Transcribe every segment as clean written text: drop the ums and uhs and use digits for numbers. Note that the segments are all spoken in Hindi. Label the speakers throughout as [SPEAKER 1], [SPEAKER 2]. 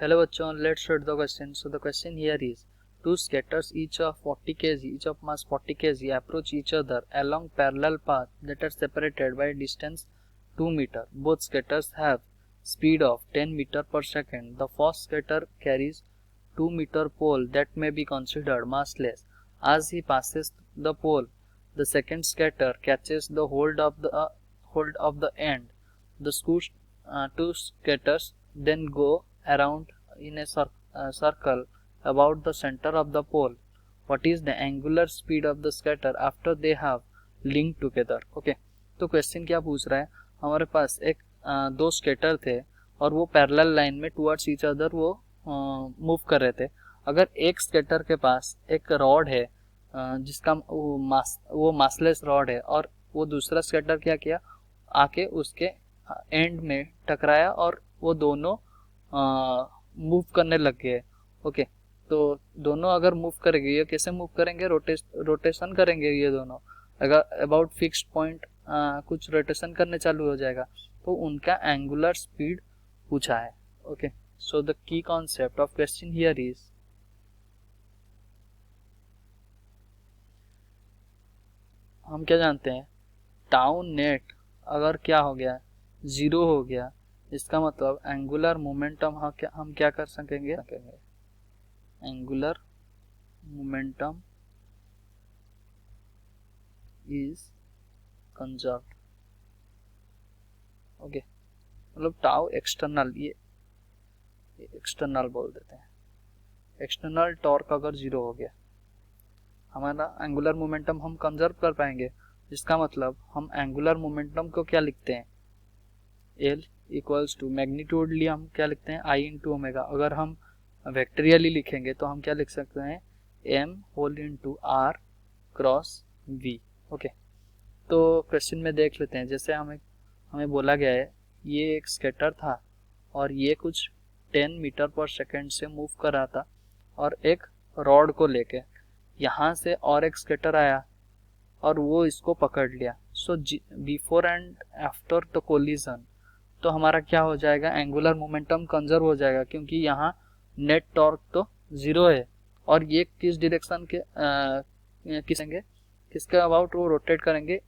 [SPEAKER 1] Hello बच्चों, let's start the question. So the question here is, two skaters each of 40 kg, each of mass 40 kg approach each other along parallel path that are separated by distance 2 meter. Both skaters have speed of 10 meter per second. The first skater carries 2 meter pole that may be considered massless. As he passes the pole, the second skater catches the hold of the end. The two skaters then go around in a circle about the center of the pole. What is the angular speed of the scatter after they have linked together? Okay, तो क्वेश्चन क्या पूछ रहा है, हमारे पास एक दो स्केटर थे और वो पैरेलल लाइन में टुवर्ड्स ईच अदर वो मूव कर रहे थे. अगर एक स्केटर के पास एक रॉड है जिसका वो मासलेस रॉड है और वो दूसरा स्केटर क्या किया, आके उसके एंड में टकराया और वो दोनों मूव करने लग गए. ओके, तो दोनों अगर मूव करेंगे, ये कैसे मूव करेंगे, रोटेशन करेंगे ये दोनों. अगर अबाउट फिक्स्ड पॉइंट कुछ रोटेशन करने चालू हो जाएगा, तो उनका एंगुलर स्पीड पूछा है. Okay, so the key concept of question here is, हम क्या जानते हैं, टाउ नेट अगर क्या हो गया, जीरो हो गया, इसका मतलब एंगुलर मोमेंटम हम क्या कर सकेंगे, angular momentum is conserved. Okay, मतलब टाउ एक्सटर्नल, ये एक्सटर्नल बोल देते हैं. एक्सटर्नल टॉर्क अगर जीरो हो गया, हमारा एंगुलर मोमेंटम हम कंजर्व कर पाएंगे. इसका मतलब हम एंगुलर मोमेंटम को क्या लिखते हैं, एल इक्वल्स टू मैग्नीट्यूडली हम क्या लिखते हैं, आई इंटू ओमेगा. अगर हम वेक्टरियली लिखेंगे तो हम क्या लिख सकते हैं, M whole into R cross V. Okay, तो क्वेश्चन में देख लेते हैं. जैसे हमें बोला गया है, ये एक स्केटर था और ये कुछ 10 मीटर पर सेकेंड से मूव कर रहा था और एक रॉड को लेके यहाँ से और एक स्केटर आया और वो इसको पकड़ लिया. So before and after the collision, तो हमारा क्या हो जाएगा, एंगुलर मोमेंटम कंजर्व हो जाएगा, क्योंकि यहाँ नेट टॉर्क तो जीरो है और ये किस डायरेक्शन के किसके अबाउट वो रोटेट करेंगे,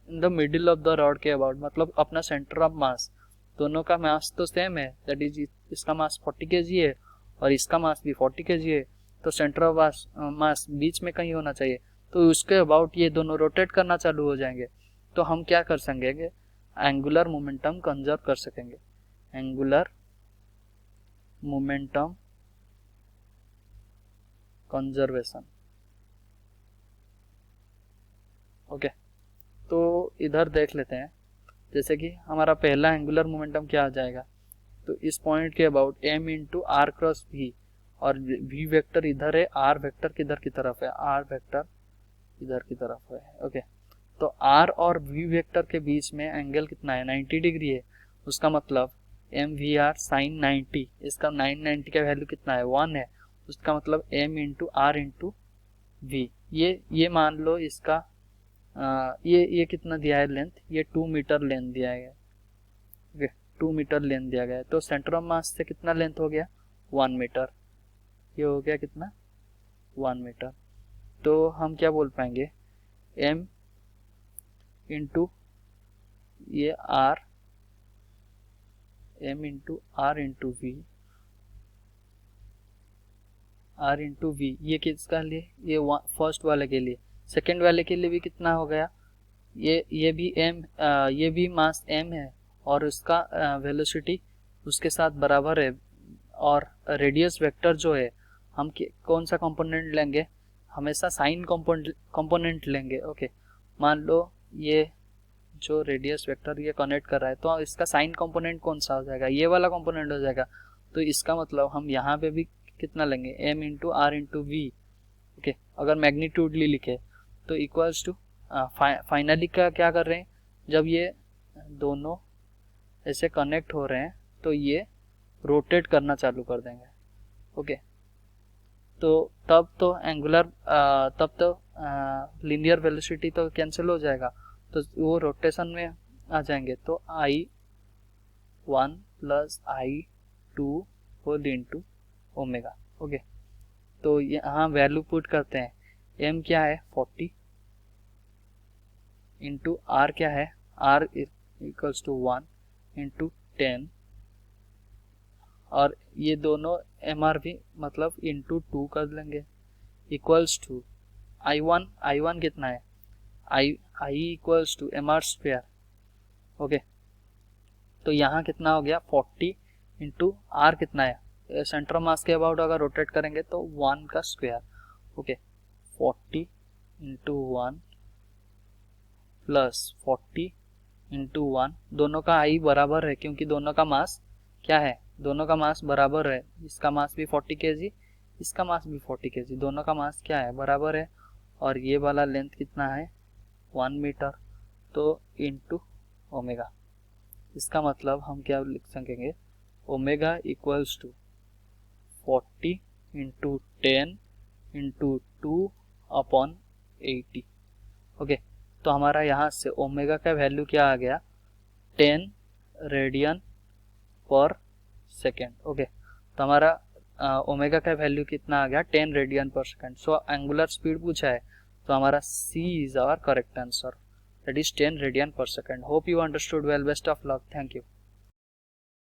[SPEAKER 1] in the middle of the rod के अबाउट, मतलब अपना सेंटर ऑफ मास. दोनों का मास तो सेम है, दैट इज इसका मास 40 kg है और इसका मास भी 40 kg है, तो सेंटर ऑफ मास बीच में कहीं होना चाहिए. तो उसके अबाउट ये दोनों रोटेट करना चालू हो जाएंगे, तो हम क्या कर सकेंगे, एंगुलर मोमेंटम कंजर्व कर सकेंगे. Angular momentum conservation. ओके, तो इधर देख लेते हैं. जैसे कि हमारा पहला एंगुलर मोमेंटम क्या आ जाएगा, तो इस पॉइंट के about M into R cross V, और वी वेक्टर इधर है, आर वेक्टर किधर की तरफ है, आर वेक्टर इधर की तरफ है. ओके, तो आर और वी वेक्टर के बीच में एंगल कितना है, 90 डिग्री है. उसका मतलब एम वी आर साइन 90, इसका 990 का वैल्यू कितना है, 1 है. उसका मतलब M into R into V. ये मान लो इसका ये कितना दिया है लेंथ, ये 2 मीटर लेंथ दिया है. ओके, 2 मीटर लेंथ दिया गया है, तो सेंटर ऑफ मास से कितना लेंथ हो गया, 1 मीटर. ये हो गया कितना, 1 मीटर. तो हम क्या बोल पाएंगे, m इंटू ये r, m into R into V, r into V. ये किसका लिए, ये फर्स्ट वाले के लिए. सेकेंड वाले के लिए भी कितना हो गया, ये भी m, ये भी मास m है और उसका वेलोसिटी उसके साथ बराबर है. और रेडियस वेक्टर जो है, हम कौन सा कंपोनेंट लेंगे, हमेशा साइन कंपोनेंट लेंगे. ओके, मान लो ये जो रेडियस वेक्टर ये कनेक्ट कर रहा है, तो इसका साइन कंपोनेंट कौन सा हो जाएगा, ये वाला कंपोनेंट हो जाएगा. तो इसका मतलब हम यहाँ पे भी कितना लेंगे, M into R into V. Okay, अगर मैग्नीट्यूडली लिखे तो इक्वल्स टू फाइनली क्या कर रहे हैं, जब ये दोनों ऐसे कनेक्ट हो रहे हैं तो ये रोटेट करना चालू कर देंगे. ओके, तो तब तो एंगुलर तब तो लीनियर वेलोसिटी तो कैंसिल हो जाएगा, तो वो रोटेशन में आ जाएंगे. तो I1 plus I2 whole into omega. Okay, तो यहाँ वैल्यू पुट करते हैं, m क्या है 40 इंटू r क्या है, r इक्वल्स टू 1 इंटू 10, और ये दोनों mr भी मतलब इंटू 2 कर लेंगे, इक्वल्स टू I1 कितना है, I equals to mr square. Okay, तो यहाँ कितना हो गया 40 इंटू आर कितना है, सेंटर मास के अबाउट अगर रोटेट करेंगे तो 1 का square. Okay, 40 into 1 plus 40 into 1, दोनों का आई बराबर है क्योंकि दोनों का मास क्या है, दोनों का मास बराबर है, इसका मास भी 40 kg, इसका मास भी 40 kg, दोनों का मास क्या है, बराबर है, और ये वाला लेंथ कितना है 1 मीटर, तो इंटू ओमेगा। इसका मतलब हम क्या लिख सकेंगे, omega equals to 40 into 10 into 2 upon 80। Okay, तो हमारा यहाँ से ओमेगा का वैल्यू क्या आ गया 10 रेडियन पर सेकेंड। ओके, तो हमारा ओमेगा का वैल्यू कितना आ गया 10 रेडियन पर सेकेंड। सो एंगुलर स्पीड पूछा है तो हमारा C is our correct answer, that is 10 radian per second. Hope you understood well. Best of luck. Thank you.